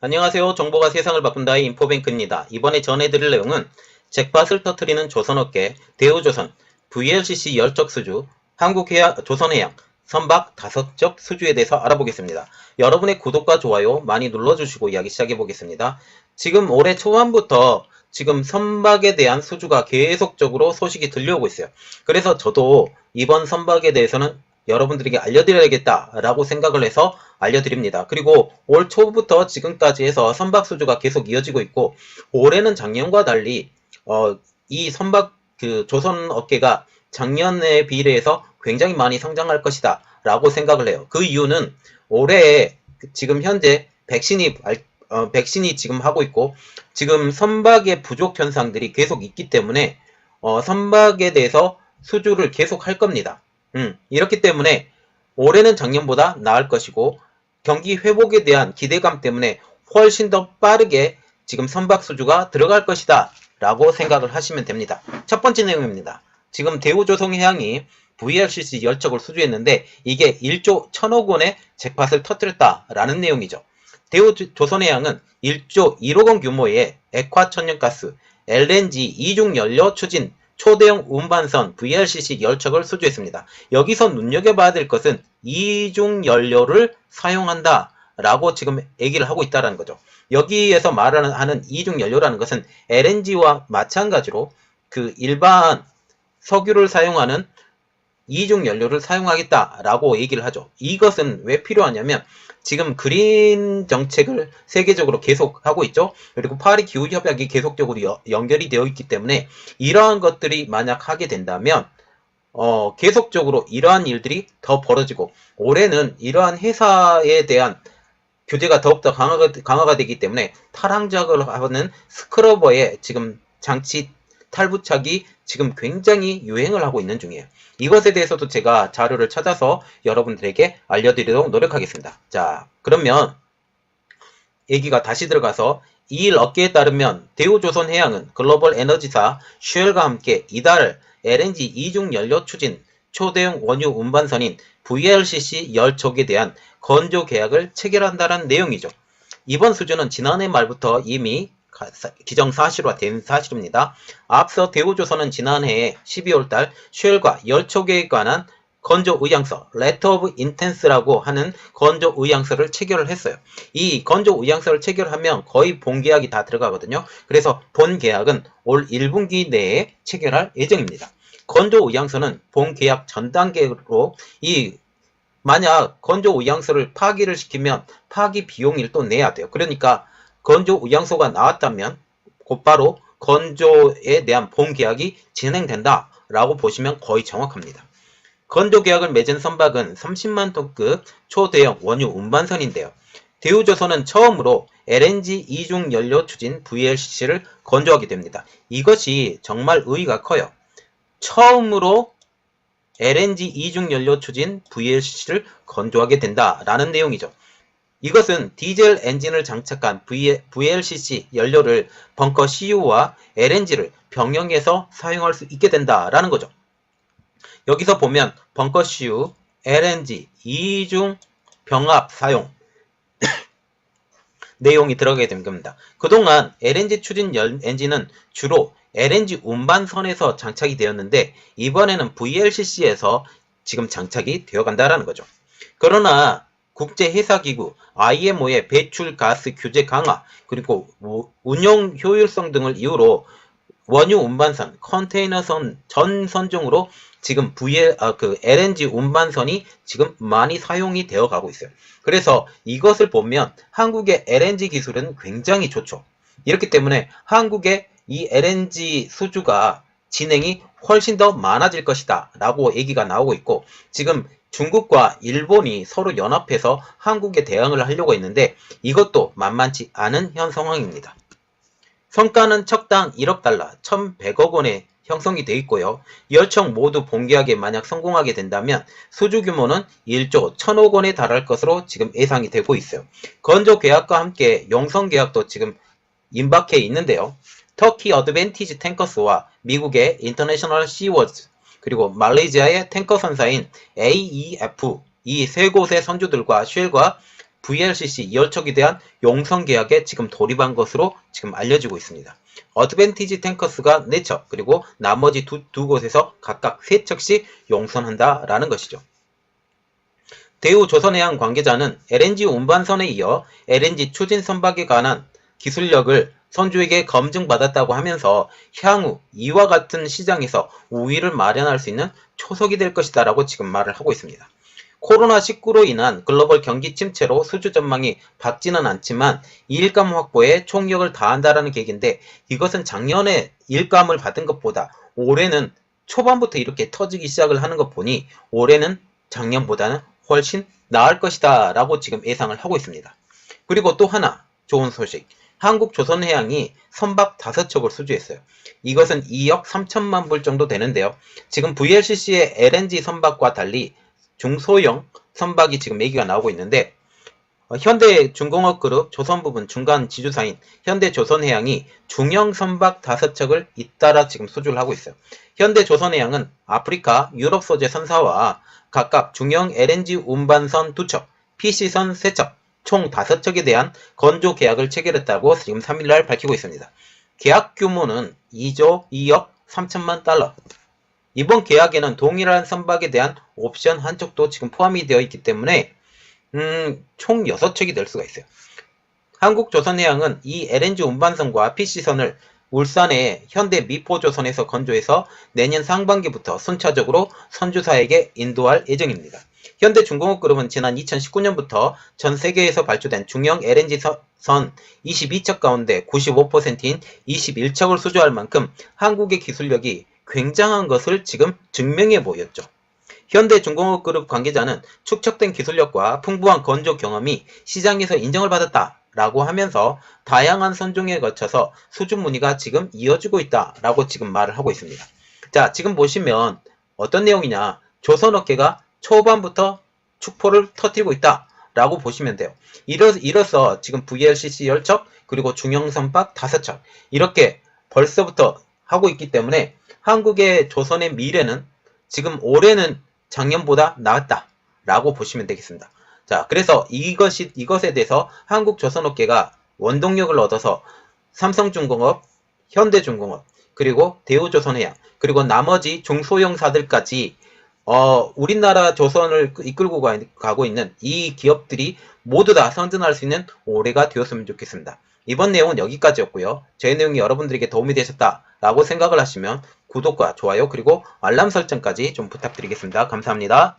안녕하세요. 정보가 세상을 바꾼다의 인포뱅크입니다. 이번에 전해드릴 내용은 잭팟을 터트리는 조선업계 대우조선 VLCC 열척 수주 조선해양 선박 5척 수주에 대해서 알아보겠습니다. 여러분의 구독과 좋아요 많이 눌러주시고 이야기 시작해보겠습니다. 지금 올해 초반부터 지금 선박에 대한 수주가 계속적으로 소식이 들려오고 있어요. 그래서 저도 이번 선박에 대해서는 여러분들에게 알려드려야겠다라고 생각을 해서 알려드립니다. 그리고 올 초부터 지금까지 해서 선박 수주가 계속 이어지고 있고, 올해는 작년과 달리 이 선박 조선 업계가 작년에 비례해서 굉장히 많이 성장할 것이다 라고 생각을 해요. 그 이유는 올해 지금 현재 백신이 지금 하고 있고, 지금 선박의 부족 현상들이 계속 있기 때문에 선박에 대해서 수주를 계속 할 겁니다. 이렇기 때문에 올해는 작년보다 나을 것이고, 경기 회복에 대한 기대감 때문에 훨씬 더 빠르게 지금 선박 수주가 들어갈 것이다 라고 생각을 하시면 됩니다. 첫 번째 내용입니다. 지금 대우조선해양이 VLCC 열척을 수주했는데 이게 1조 1000억 원의 잭팟을 터뜨렸다라는 내용이죠. 대우조선해양은 1조 1억 원 규모의 액화천연가스, LNG 이중연료 추진 초대형 운반선 VLCC 열척을 수주했습니다. 여기서 눈여겨봐야 될 것은 이중연료를 사용한다 라고 지금 얘기를 하고 있다는 거죠. 여기에서 말하는 이중연료라는 것은 LNG와 마찬가지로 그 일반 석유를 사용하는 이중연료를 사용하겠다라고 얘기를 하죠. 이것은 왜 필요하냐면 지금 그린 정책을 세계적으로 계속 하고 있죠. 그리고 파리 기후 협약이 계속적으로 연결이 되어 있기 때문에 이러한 것들이 만약 하게 된다면 계속적으로 이러한 일들이 더 벌어지고, 올해는 이러한 회사에 대한 규제가 더욱더 강화가 되기 때문에 탈항작업을 하는 스크러버의 지금 장치 탈부착이 지금 굉장히 유행을 하고 있는 중이에요. 이것에 대해서도 제가 자료를 찾아서 여러분들에게 알려드리도록 노력하겠습니다. 자, 그러면 얘기가 다시 들어가서 이 일 업계에 따르면 대우조선해양은 글로벌 에너지사 쉘과 함께 이달 LNG 이중연료 추진 초대형 원유 운반선인 VLCC 열척에 대한 건조 계약을 체결한다는 내용이죠. 이번 수주는 지난해 말부터 이미 기정사실화된 사실입니다. 앞서 대우조선은 지난해 12월달 쉘과 열척에 관한 건조의향서 Letter of Intent라고 하는 건조의향서를 체결을 했어요. 이 건조의향서를 체결하면 거의 본계약이 다 들어가거든요. 그래서 본계약은 올 1분기 내에 체결할 예정입니다. 건조의향서는 본계약 전 단계로 만약 건조의향서를 파기를 시키면 파기 비용을 또 내야 돼요. 그러니까 건조의향서가 나왔다면 곧바로 건조에 대한 본계약이 진행된다라고 보시면 거의 정확합니다. 건조계약을 맺은 선박은 30만 톤급 초대형 원유 운반선인데요. 대우조선은 처음으로 LNG 이중연료 추진 VLCC를 건조하게 됩니다. 이것이 정말 의의가 커요. 처음으로 LNG 이중연료 추진 VLCC를 건조하게 된다라는 내용이죠. 이것은 디젤 엔진을 장착한 VLCC 연료를 벙커 CU와 LNG를 병영해서 사용할 수 있게 된다라는 거죠. 여기서 보면 벙커 CU, LNG 이중 병합 사용 내용이 들어가게 된 겁니다. 그동안 LNG 추진 엔진은 주로 LNG 운반선에서 장착이 되었는데 이번에는 VLCC에서 지금 장착이 되어 간다라는 거죠. 그러나 국제회사기구 IMO의 배출가스 규제 강화 그리고 운용 효율성 등을 이유로 원유 운반선, 컨테이너선 전 선종으로 지금 LNG 운반선이 지금 많이 사용이 되어 가고 있어요. 그래서 이것을 보면 한국의 LNG 기술은 굉장히 좋죠. 이렇기 때문에 한국의 이 LNG 수주가 진행이 훨씬 더 많아질 것이다 라고 얘기가 나오고 있고, 지금 중국과 일본이 서로 연합해서 한국에 대응을 하려고 했는데 이것도 만만치 않은 현 상황입니다. 성과는 척당 1억 달러, 1,100억 원에 형성이 되어 있고요. 열척 모두 본계약에 만약 성공하게 된다면 수주 규모는 1조 1,000억 원에 달할 것으로 지금 예상이 되고 있어요. 건조 계약과 함께 용선 계약도 지금 임박해 있는데요. 터키 어드밴티지 탱커스와 미국의 인터내셔널 시워즈 그리고 말레이시아의 탱커 선사인 AEF 이 세 곳의 선주들과 쉘과 VLCC 2열척에 대한 용선 계약에 지금 돌입한 것으로 지금 알려지고 있습니다. 어드밴티지 탱커스가 4척, 그리고 나머지 두 곳에서 각각 3척씩 용선한다라는 것이죠. 대우조선해양 관계자는 LNG 운반선에 이어 LNG 추진 선박에 관한 기술력을 선주에게 검증받았다고 하면서 향후 이와 같은 시장에서 우위를 마련할 수 있는 초석이 될 것이다 라고 지금 말을 하고 있습니다. 코로나19로 인한 글로벌 경기 침체로 수주 전망이 밝지는 않지만 일감 확보에 총력을 다한다라는 계획인데, 이것은 작년에 일감을 받은 것보다 올해는 초반부터 이렇게 터지기 시작을 하는 것 보니 올해는 작년보다는 훨씬 나을 것이다 라고 지금 예상을 하고 있습니다. 그리고 또 하나 좋은 소식, 한국조선해양이 선박 5척을 수주했어요. 이것은 2억 3천만 불 정도 되는데요. 지금 VLCC의 LNG 선박과 달리 중소형 선박이 지금 얘기가 나오고 있는데, 현대중공업그룹 조선부분 중간 지주사인 현대조선해양이 중형 선박 5척을 잇따라 지금 수주를 하고 있어요. 현대조선해양은 아프리카, 유럽 소재 선사와 각각 중형 LNG 운반선 2척, PC선 3척, 총 5척에 대한 건조 계약을 체결했다고 지금 3일날 밝히고 있습니다. 계약 규모는 2조 2억 3천만 달러. 이번 계약에는 동일한 선박에 대한 옵션 한 척도 지금 포함이 되어 있기 때문에 총 6척이 될 수가 있어요. 한국조선해양은 이 LNG 운반선과 PC선을 울산의 현대 미포조선에서 건조해서 내년 상반기부터 순차적으로 선주사에게 인도할 예정입니다. 현대중공업그룹은 지난 2019년부터 전 세계에서 발주된 중형 LNG 선 22척 가운데 95%인 21척을 수주할 만큼 한국의 기술력이 굉장한 것을 지금 증명해 보였죠. 현대중공업그룹 관계자는 축적된 기술력과 풍부한 건조 경험이 시장에서 인정을 받았다라고 하면서 다양한 선종에 거쳐서 수주 문의가 지금 이어지고 있다라고 지금 말을 하고 있습니다. 자, 지금 보시면 어떤 내용이냐, 조선업계가 초반부터 축포를 터뜨리고 있다라고 보시면 돼요. 이로써 지금 VLCC 10척, 그리고 중형 선박 5척 이렇게 벌써부터 하고 있기 때문에 한국의 조선의 미래는 지금 올해는 작년보다 나았다라고 보시면 되겠습니다. 자, 그래서 이것에 대해서 한국조선업계가 원동력을 얻어서 삼성중공업, 현대중공업, 그리고 대우조선해양, 그리고 나머지 중소형사들까지 우리나라 조선을 이끌고 가고 있는 이 기업들이 모두 다 선전할 수 있는 올해가 되었으면 좋겠습니다. 이번 내용은 여기까지였고요. 제 내용이 여러분들에게 도움이 되셨다라고 생각을 하시면 구독과 좋아요, 그리고 알람 설정까지 좀 부탁드리겠습니다. 감사합니다.